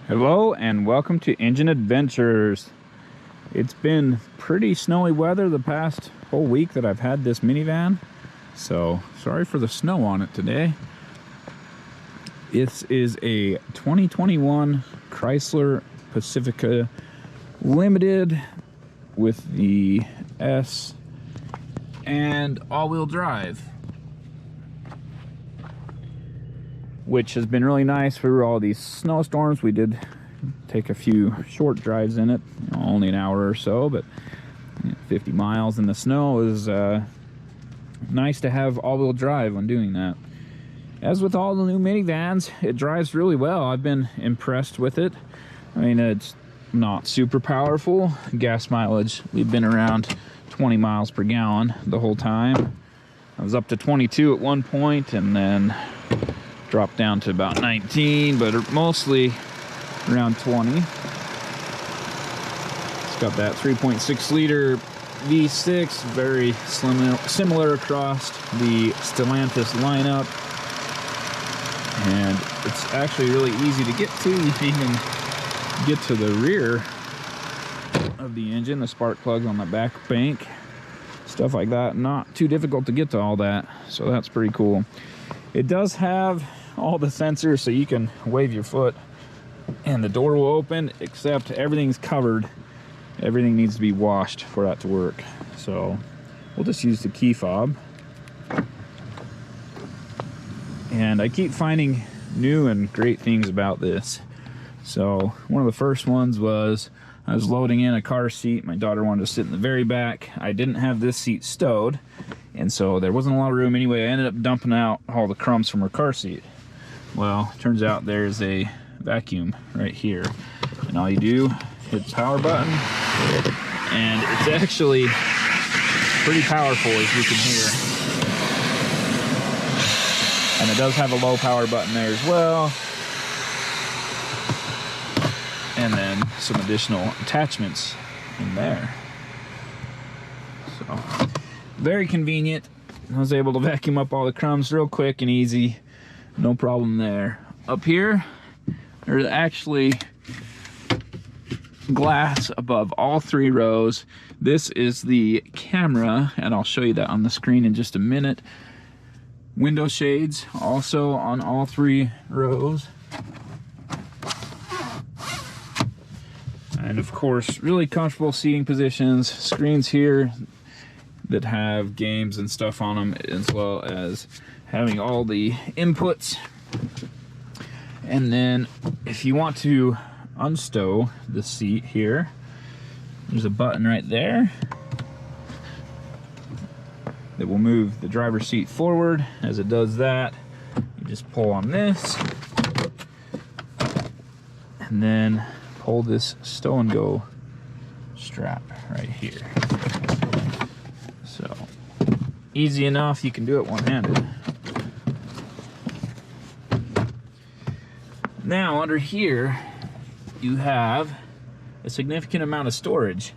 Hello and welcome to Engine Adventures. It's been pretty snowy weather the past whole week that I've had this minivan, so sorry for the snow on it today. This is a 2021 Chrysler Pacifica Limited with the S and all-wheel drive, which has been really nice through all these snowstorms. We did take a few short drives in it, only an hour or so, but 50 miles in the snow is nice to have all-wheel drive when doing that. As with all the new minivans, it drives really well. I've been impressed with it. I mean, it's not super powerful. Gas mileage, we've been around 20 miles per gallon the whole time. I was up to 22 at one point and then dropped down to about 19, but mostly around 20. It's got that 3.6 liter V6, very similar across the Stellantis lineup, and it's actually really easy to get to. You can even get to the rear of the engine, the spark plugs on the back bank, stuff like that. Not too difficult to get to all that, so that's pretty cool. It does have all the sensors, so you can wave your foot and the door will open, except everything's covered. Everything needs to be washed for that to work, so we'll just use the key fob. And I keep finding new and great things about this. So one of the first ones was I was loading in a car seat. My daughter wanted to sit in the very back. I didn't have this seat stowed, and so there wasn't a lot of room anyway. I ended up dumping out all the crumbs from her car seat. Well, turns out there's a vacuum right here, and all you do, hit the power button, and it's actually pretty powerful, as you can hear. And it does have a low power button there as well, and then some additional attachments in there. So very convenient. I was able to vacuum up all the crumbs real quick and easy, no problem there. Up here there's actually glass above all three rows. This is the camera, and I'll show you that on the screen in just a minute. Window shades also on all three rows. And of course, really comfortable seating positions. Screens here that have games and stuff on them, as well as having all the inputs. And then if you want to unstow the seat here, there's a button right there that will move the driver's seat forward. As it does that, you just pull on this and then pull this stow and go strap right here. So easy enough, you can do it one-handed. Now under here you have a significant amount of storage,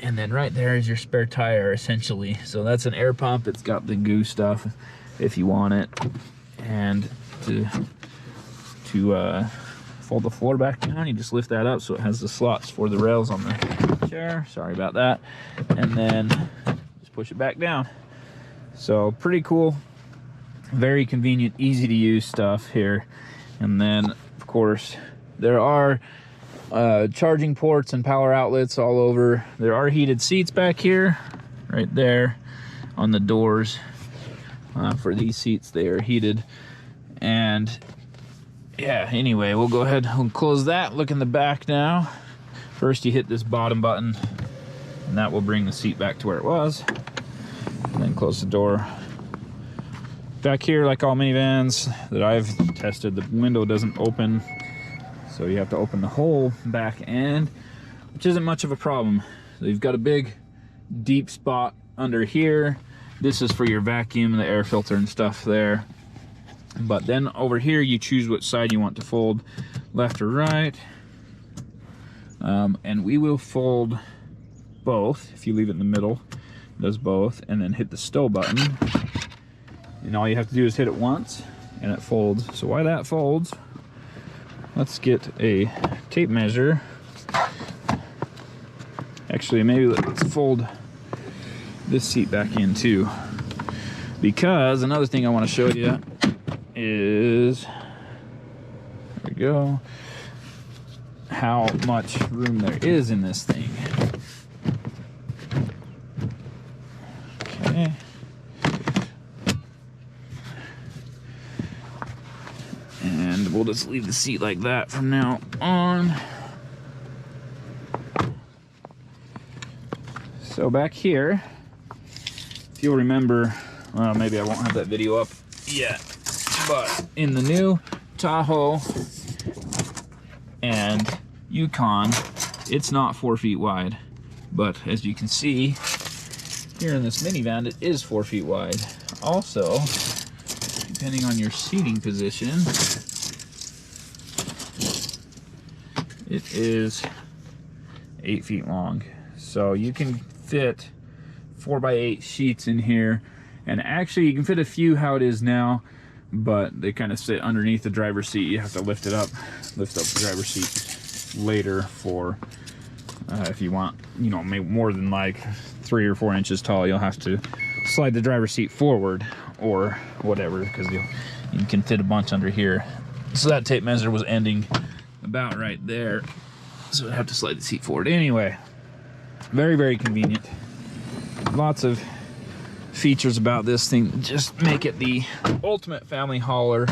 and then right there is your spare tire, essentially. So that's an air pump. It's got the goo stuff if you want it, and to fold the floor back down, you just lift that up so it has the slots for the rails on the chair. Sorry about that. And then just push it back down. So pretty cool, very convenient, easy to use stuff here. And then of course there are charging ports and power outlets all over. There are heated seats back here, right there on the doors. For these seats, they are heated. And yeah, anyway, we'll go ahead and close that. Look in the back now. First you hit this bottom button, and that will bring the seat back to where it was. And then close the door. Back here, like all minivans that I've tested, the window doesn't open, so you have to open the whole back end, which isn't much of a problem. So you've got a big deep spot under here. This is for your vacuum and the air filter and stuff there. But then over here you choose what side you want to fold, left or right. And we will fold both. If you leave it in the middle, it does both. And then hit the stow button, and all you have to do is hit it once and it folds. So while that folds, let's get a tape measure. Actually, maybe let's fold this seat back in too, because another thing I want to show you is, there we go, how much room there is in this thing. Okay. And we'll just leave the seat like that from now on. So back here, if you'll remember, well, maybe I won't have that video up yet, but in the new Tahoe and Yukon, it's not 4 feet wide. But as you can see, here in this minivan, it is 4 feet wide. Also, depending on your seating position, it is 8 feet long. So you can fit 4x8 sheets in here, and actually you can fit a few how it is now, but they kind of sit underneath the driver's seat. You have to lift up the driver's seat later for if you want, you know, maybe more than like 3 or 4 inches tall, you'll have to slide the driver's seat forward or whatever, because you can fit a bunch under here. So that tape measure was ending about right there, so I have to slide the seat forward. Anyway, very, very convenient. Lots of features about this thing just make it the ultimate family hauler.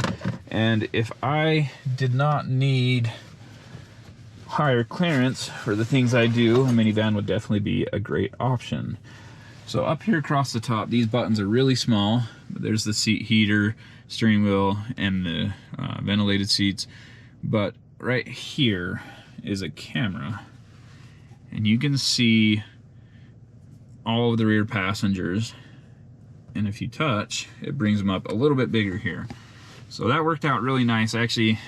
And if I did not need higher clearance for the things I do, a minivan would definitely be a great option. So up here across the top, these buttons are really small. There's the seat heater, steering wheel, and the ventilated seats. But right here is a camera, and you can see all of the rear passengers. And if you touch, it brings them up a little bit bigger here. So that worked out really nice. Actually,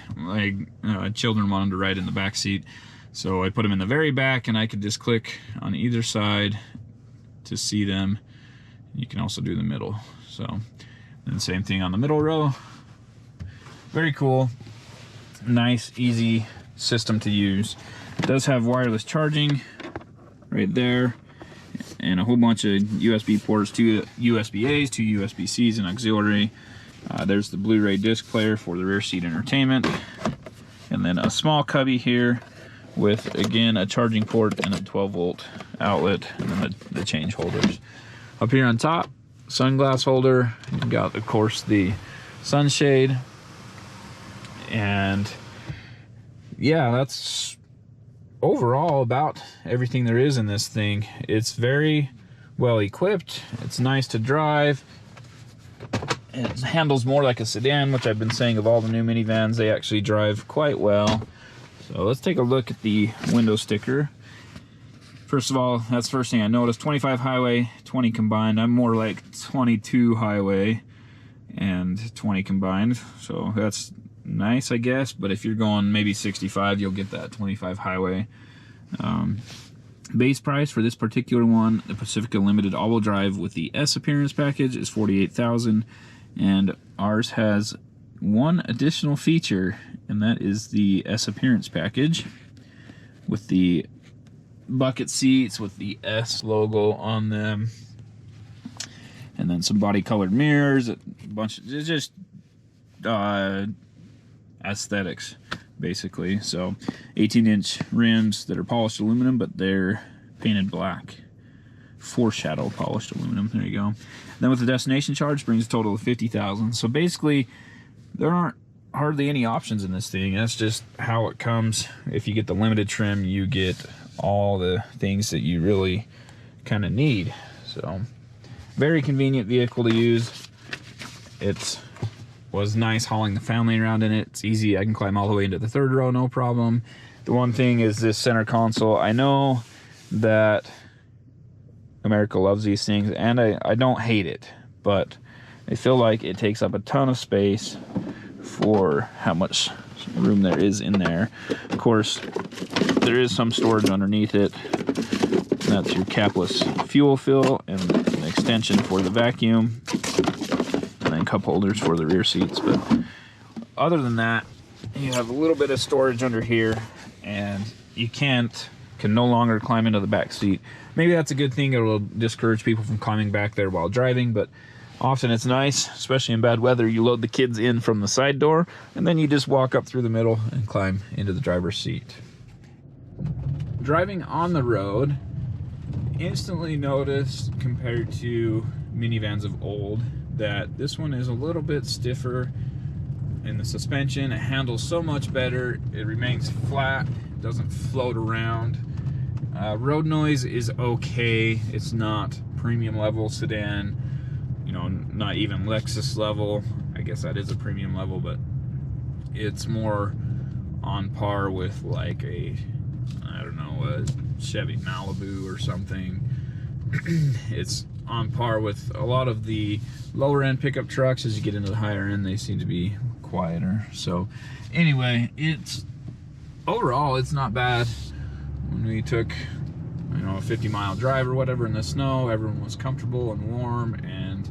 children wanted to ride in the back seat, so I put them in the very back, and I could just click on either side to see them. You can also do the middle. So then same thing on the middle row. Very cool, nice, easy system to use. It does have wireless charging right there, and a whole bunch of USB ports, 2 USB-A's, 2 USB-C's, and auxiliary. There's the Blu-ray disc player for the rear seat entertainment, and then a small cubby here with, again, a charging port and a 12-volt outlet, and then the change holders. Up here on top, sunglass holder. You've got, of course, the sunshade, and yeah, that's overall about everything there is in this thing. It's very well equipped. It's nice to drive. It handles more like a sedan, which I've been saying of all the new minivans, they actually drive quite well. So let's take a look at the window sticker. First of all, that's the first thing I noticed. 25 highway, 20 combined. I'm more like 22 highway and 20 combined. So that's nice, I guess. But if you're going maybe 65, you'll get that 25 highway. Base price for this particular one, the Pacifica Limited all-wheel drive with the S appearance package, is $48,000, and ours has one additional feature, and that is the S appearance package with the bucket seats with the S logo on them, and then some body colored mirrors, a bunch of just aesthetics basically. So 18-inch rims that are polished aluminum, but they're painted black. Foreshadow polished aluminum. There you go. Then with the destination charge, brings a total of $50,000. So basically, there aren't hardly any options in this thing. That's just how it comes. If you get the limited trim, you get all the things that you really kind of need. So very convenient vehicle to use. It was nice hauling the family around in it. It's easy. I can climb all the way into the third row, no problem. The one thing is this center console. I know that America loves these things, and I don't hate it, but I feel like it takes up a ton of space for how much room there is in there. Of course, there is some storage underneath it. That's your capless fuel fill and an extension for the vacuum, and then cup holders for the rear seats. But other than that, you have a little bit of storage under here, and you can no longer climb into the back seat. Maybe that's a good thing. It will discourage people from climbing back there while driving, but often it's nice, especially in bad weather. You load the kids in from the side door, and then you just walk up through the middle and climb into the driver's seat. Driving on the road, instantly noticed compared to minivans of old that this one is a little bit stiffer in the suspension. It handles so much better. It remains flat, doesn't float around. Road noise is okay. It's not premium level sedan, you know, not even Lexus level. I guess that is a premium level, but it's more on par with like a, I don't know, a Chevy Malibu or something. It's on par with a lot of the lower end pickup trucks. As you get into the higher end, they seem to be quieter. So anyway, it's overall, it's not bad. When we took, you know, a 50-mile drive or whatever in the snow, everyone was comfortable and warm, and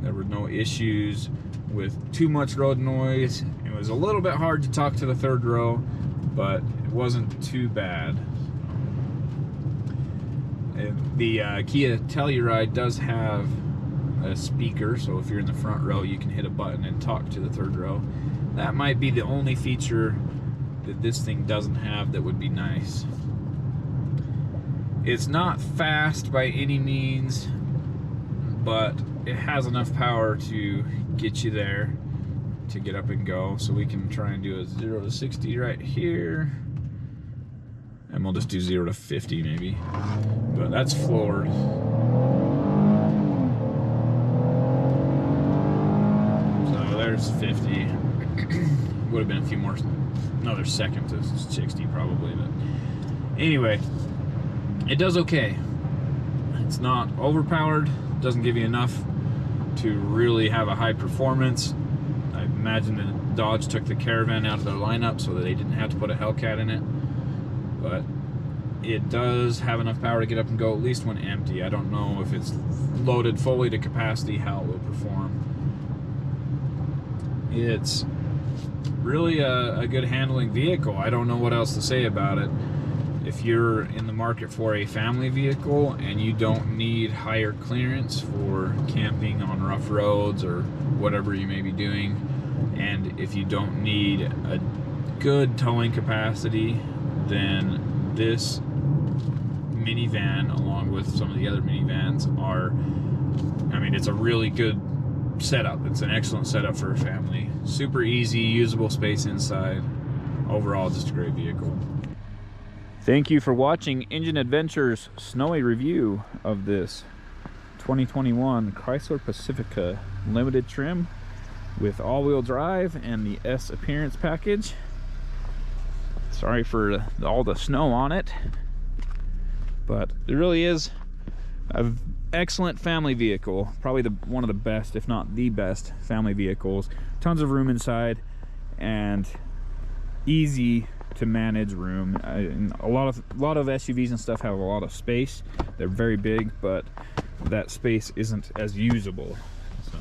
there were no issues with too much road noise. It was a little bit hard to talk to the third row, but it wasn't too bad. The Kia Telluride does have a speaker, so if you're in the front row, you can hit a button and talk to the third row. That might be the only feature that this thing doesn't have that would be nice. It's not fast by any means, but it has enough power to get you there, to get up and go. So we can try and do a 0 to 60 right here, and we'll just do 0 to 50 maybe, but that's floored. So there's 50. Would have been a few more, another second to 60 probably, but anyway, it does okay. It's not overpowered, doesn't give you enough to really have a high performance. I imagine that Dodge took the Caravan out of their lineup so that they didn't have to put a Hellcat in it, but it does have enough power to get up and go, at least when empty. I don't know if it's loaded fully to capacity how it will perform. It's really a good handling vehicle. I don't know what else to say about it. If you're in the market for a family vehicle and you don't need higher clearance for camping on rough roads or whatever you may be doing, and if you don't need a good towing capacity, then this minivan, along with some of the other minivans, are, I mean, it's a really good setup. It's an excellent setup for a family. Super easy, usable space inside. Overall, just a great vehicle. Thank you for watching Engine Adventures snowy review of this 2021 Chrysler Pacifica limited trim with all-wheel drive and the S appearance package. Sorry for all the snow on it, but it really is an excellent family vehicle. Probably one of the best, if not the best, family vehicles. Tons of room inside and easy to manage room. A lot of SUVs and stuff have a lot of space. They're very big, but that space isn't as usable. So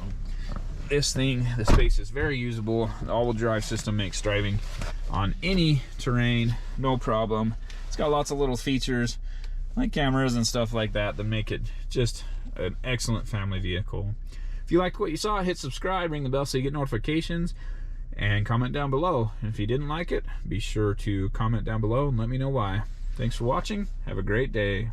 this thing, the space is very usable. The all-wheel drive system makes driving on any terrain no problem. It's got lots of little features like cameras and stuff like that that make it just an excellent family vehicle. If you liked what you saw, hit subscribe, ring the bell so you get notifications, and comment down below. And if you didn't like it, be sure to comment down below and let me know why. Thanks for watching. Have a great day.